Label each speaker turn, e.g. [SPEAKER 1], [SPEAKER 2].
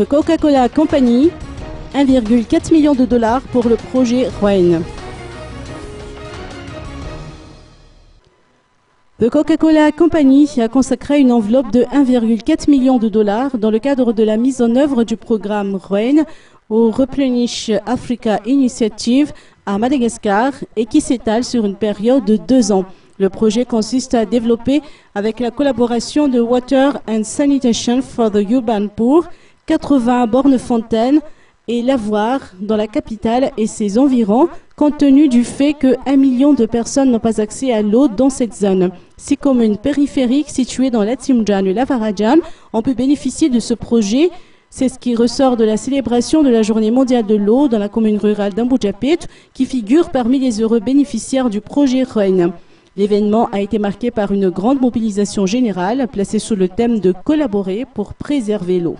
[SPEAKER 1] The Coca-Cola Company, 1,4 million de dollars pour le projet Reine. The Coca-Cola Company a consacré une enveloppe de 1,4 million de dollars dans le cadre de la mise en œuvre du programme Reine au Replenish Africa Initiative à Madagascar et qui s'étale sur une période de 2 ans. Le projet consiste à développer, avec la collaboration de Water and Sanitation for the Urban Poor, 80 bornes fontaines et lavoirs dans la capitale et ses environs, compte tenu du fait que 1 million de personnes n'ont pas accès à l'eau dans cette zone. 6 communes périphériques situées dans l'Atimjan et l'Avaradjan ont pu bénéficier de ce projet. C'est ce qui ressort de la célébration de la Journée mondiale de l'eau dans la commune rurale d'Ambujapet, qui figure parmi les heureux bénéficiaires du projet Reine. L'événement a été marqué par une grande mobilisation générale placée sous le thème de collaborer pour préserver l'eau.